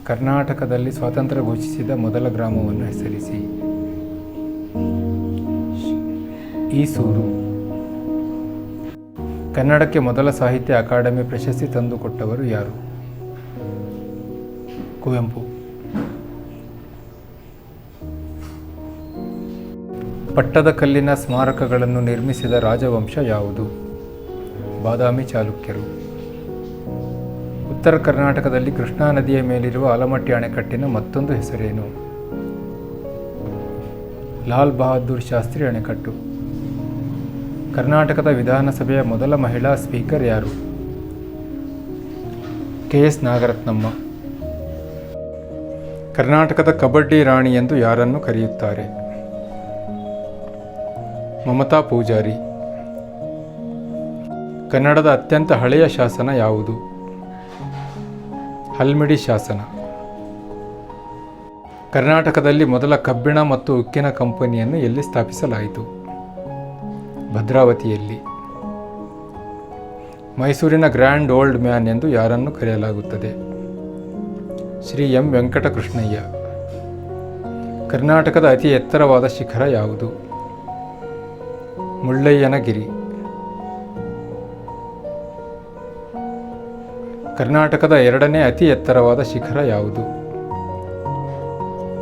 ಕರ್ನಾಟಕದಲ್ಲಿ ಸ್ವಾತಂತ್ರ್ಯ ಘೋಷಿಸಿದ ಮೊದಲ ಗ್ರಾಮವನ್ನು ಹೆಸರಿಸಿ. ಈಸೂರು. ಕನ್ನಡಕ್ಕೆ ಮೊದಲ ಸಾಹಿತ್ಯ ಅಕಾಡೆಮಿ ಪ್ರಶಸ್ತಿ ತಂದುಕೊಟ್ಟವರು ಯಾರು? ಕುವೆಂಪು. ಪಟ್ಟದಕಲ್ಲಿನ ಸ್ಮಾರಕಗಳನ್ನು ನಿರ್ಮಿಸಿದ ರಾಜವಂಶ ಯಾವುದು? ಬಾದಾಮಿ ಚಾಲುಕ್ಯರು. ಉತ್ತರ ಕರ್ನಾಟಕದಲ್ಲಿ ಕೃಷ್ಣಾ ನದಿಯ ಮೇಲಿರುವ ಆಲಮಟ್ಟಿ ಅಣೆಕಟ್ಟಿನ ಮತ್ತೊಂದು ಹೆಸರೇನು? ಲಾಲ್ ಬಹದ್ದೂರ್ ಶಾಸ್ತ್ರಿ ಅಣೆಕಟ್ಟು. ಕರ್ನಾಟಕದ ವಿಧಾನಸಭೆಯ ಮೊದಲ ಮಹಿಳಾ ಸ್ಪೀಕರ್ ಯಾರು? ಕೆ.ಎಸ್. ನಾಗರತ್ನಮ್ಮ. ಕರ್ನಾಟಕದ ಕಬಡ್ಡಿ ರಾಣಿ ಎಂದು ಯಾರನ್ನು ಕರೆಯುತ್ತಾರೆ? ಮಮತಾ ಪೂಜಾರಿ. ಕನ್ನಡದ ಅತ್ಯಂತ ಹಳೆಯ ಶಾಸನ ಯಾವುದು? ಹಲ್ಮಿಡಿ ಶಾಸನ. ಕರ್ನಾಟಕದಲ್ಲಿ ಮೊದಲ ಕಬ್ಬಿಣ ಮತ್ತು ಉಕ್ಕಿನ ಕಂಪನಿಯನ್ನು ಎಲ್ಲಿ ಸ್ಥಾಪಿಸಲಾಯಿತು? ಭದ್ರಾವತಿಯಲ್ಲಿ. ಮೈಸೂರಿನ ಗ್ರ್ಯಾಂಡ್ ಓಲ್ಡ್ ಮ್ಯಾನ್ ಎಂದು ಯಾರನ್ನು ಕರೆಯಲಾಗುತ್ತದೆ? ಶ್ರೀ ಎಂ ವೆಂಕಟಕೃಷ್ಣಯ್ಯ. ಕರ್ನಾಟಕದ ಅತಿ ಎತ್ತರವಾದ ಶಿಖರ ಯಾವುದು? ಮುಳ್ಳಯ್ಯನಗಿರಿ. ಕರ್ನಾಟಕದ ಎರಡನೇ ಅತಿ ಎತ್ತರವಾದ ಶಿಖರ ಯಾವುದು?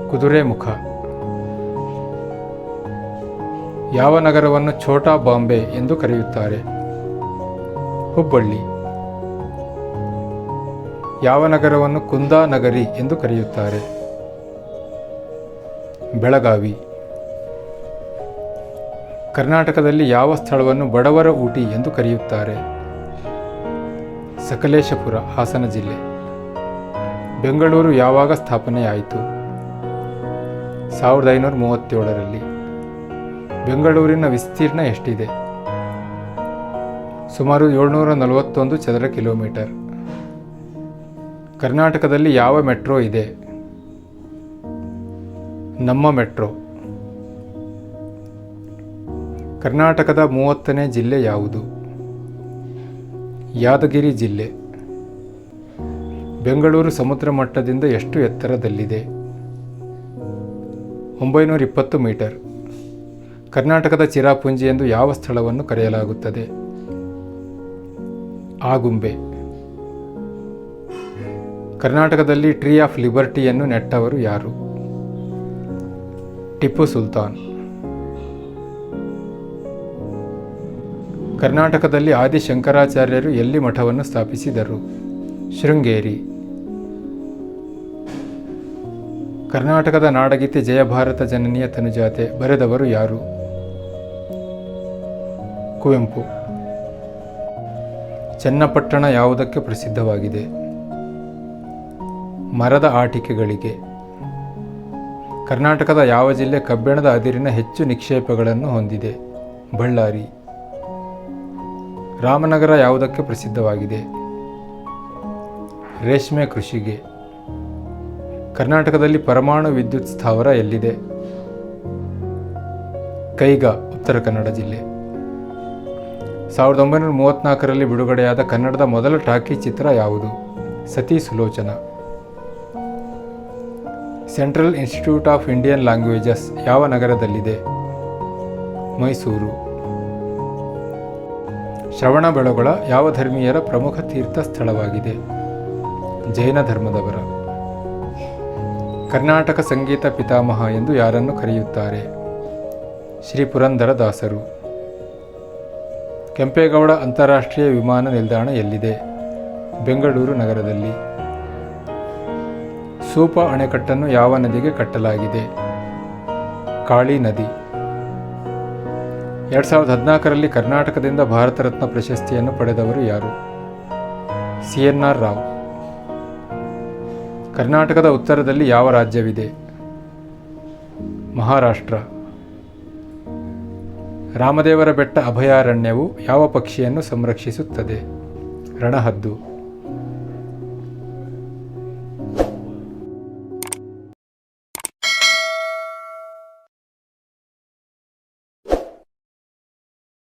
ಕುದುರೆಮುಖ. ಯಾವ ನಗರವನ್ನು ಛೋಟಾ ಬಾಂಬೆ ಎಂದು ಕರೆಯುತ್ತಾರೆ? ಹುಬ್ಬಳ್ಳಿ. ಯಾವ ನಗರವನ್ನು ಕುಂದಾನಗರಿ ಎಂದು ಕರೆಯುತ್ತಾರೆ? ಬೆಳಗಾವಿ. ಕರ್ನಾಟಕದಲ್ಲಿ ಯಾವ ಸ್ಥಳವನ್ನು ಬಡವರ ಊಟಿ ಎಂದು ಕರೆಯುತ್ತಾರೆ? ಸಕಲೇಶಪುರ, ಹಾಸನ ಜಿಲ್ಲೆ. ಬೆಂಗಳೂರು ಯಾವಾಗ ಸ್ಥಾಪನೆಯಾಯಿತು? 1537ರಲ್ಲಿ. ಬೆಂಗಳೂರಿನ ವಿಸ್ತೀರ್ಣ ಎಷ್ಟಿದೆ? ಸುಮಾರು 741 ಚದರ ಕಿಲೋಮೀಟರ್. ಕರ್ನಾಟಕದಲ್ಲಿ ಯಾವ ಮೆಟ್ರೋ ಇದೆ? ನಮ್ಮ ಮೆಟ್ರೋ. ಕರ್ನಾಟಕದ 30ನೇ ಜಿಲ್ಲೆ ಯಾವುದು? ಯಾದಗಿರಿ ಜಿಲ್ಲೆ. ಬೆಂಗಳೂರು ಸಮುದ್ರ ಮಟ್ಟದಿಂದ ಎಷ್ಟು ಎತ್ತರದಲ್ಲಿದೆ? 920 ಮೀಟರ್. ಕರ್ನಾಟಕದ ಚಿರಾಪುಂಜಿ ಎಂದು ಯಾವ ಸ್ಥಳವನ್ನು ಕರೆಯಲಾಗುತ್ತದೆ? ಆಗುಂಬೆ. ಕರ್ನಾಟಕದಲ್ಲಿ ಟ್ರೀ ಆಫ್ ಲಿಬರ್ಟಿಯನ್ನು ನೆಟ್ಟವರು ಯಾರು? ಟಿಪ್ಪು ಸುಲ್ತಾನ್. ಕರ್ನಾಟಕದಲ್ಲಿ ಆದಿ ಶಂಕರಾಚಾರ್ಯರು ಎಲ್ಲಿ ಮಠವನ್ನು ಸ್ಥಾಪಿಸಿದರು? ಶೃಂಗೇರಿ. ಕರ್ನಾಟಕದ ನಾಡಗೀತೆ ಜಯಭಾರತ ಜನನಿಯ ತನುಜಾತೆ ಬರೆದವರು ಯಾರು? ಕುವೆಂಪು. ಚನ್ನಪಟ್ಟಣ ಯಾವುದಕ್ಕೆ ಪ್ರಸಿದ್ಧವಾಗಿದೆ? ಮರದ ಆಟಿಕೆಗಳಿಗೆ. ಕರ್ನಾಟಕದ ಯಾವ ಜಿಲ್ಲೆ ಕಬ್ಬಿಣದ ಅದಿರಿನ ಹೆಚ್ಚು ನಿಕ್ಷೇಪಗಳನ್ನು ಹೊಂದಿದೆ? ಬಳ್ಳಾರಿ. ರಾಮನಗರ ಯಾವುದಕ್ಕೆ ಪ್ರಸಿದ್ಧವಾಗಿದೆ? ರೇಷ್ಮೆ ಕೃಷಿಗೆ. ಕರ್ನಾಟಕದಲ್ಲಿ ಪರಮಾಣು ವಿದ್ಯುತ್ ಸ್ಥಾವರ ಎಲ್ಲಿದೆ? ಕೈಗಾ, ಉತ್ತರ ಕನ್ನಡ ಜಿಲ್ಲೆ. 1934ರಲ್ಲಿ ಬಿಡುಗಡೆಯಾದ ಕನ್ನಡದ ಮೊದಲ ಟಾಕಿ ಚಿತ್ರ ಯಾವುದು? ಸತಿ Sulochana. Central institute of Indian languages ಯಾವ ನಗರದಲ್ಲಿದೆ? ಮೈಸೂರು. ಶ್ರವಣಬೆಳಗೊಳ ಯಾವ ಧರ್ಮೀಯರ ಪ್ರಮುಖ ತೀರ್ಥ ಸ್ಥಳವಾಗಿದೆ? ಜೈನ ಧರ್ಮದವರ. ಕರ್ನಾಟಕ ಸಂಗೀತ ಪಿತಾಮಹ ಎಂದು ಯಾರನ್ನು ಕರೆಯುತ್ತಾರೆ? ಶ್ರೀ ಪುರಂದರ ದಾಸರು. ಕೆಂಪೇಗೌಡ ಅಂತಾರಾಷ್ಟ್ರೀಯ ವಿಮಾನ ನಿಲ್ದಾಣ ಎಲ್ಲಿದೆ? ಬೆಂಗಳೂರು ನಗರದಲ್ಲಿ. ಸೂಪ ಅಣೆಕಟ್ಟನ್ನು ಯಾವ ನದಿಗೆ ಕಟ್ಟಲಾಗಿದೆ? ಕಾಳಿ ನದಿ. 2014ರಲ್ಲಿ ಕರ್ನಾಟಕದಿಂದ ಭಾರತ ರತ್ನ ಪ್ರಶಸ್ತಿಯನ್ನು ಪಡೆದವರು ಯಾರು? ಸಿ.ಎನ್.ಆರ್. ರಾವ್. ಕರ್ನಾಟಕದ ಉತ್ತರದಲ್ಲಿ ಯಾವ ರಾಜ್ಯವಿದೆ? ಮಹಾರಾಷ್ಟ್ರ. ರಾಮದೇವರ ಬೆಟ್ಟ ಅಭಯಾರಣ್ಯವು ಯಾವ ಪಕ್ಷಿಯನ್ನು ಸಂರಕ್ಷಿಸುತ್ತದೆ? ರಣಹದ್ದು.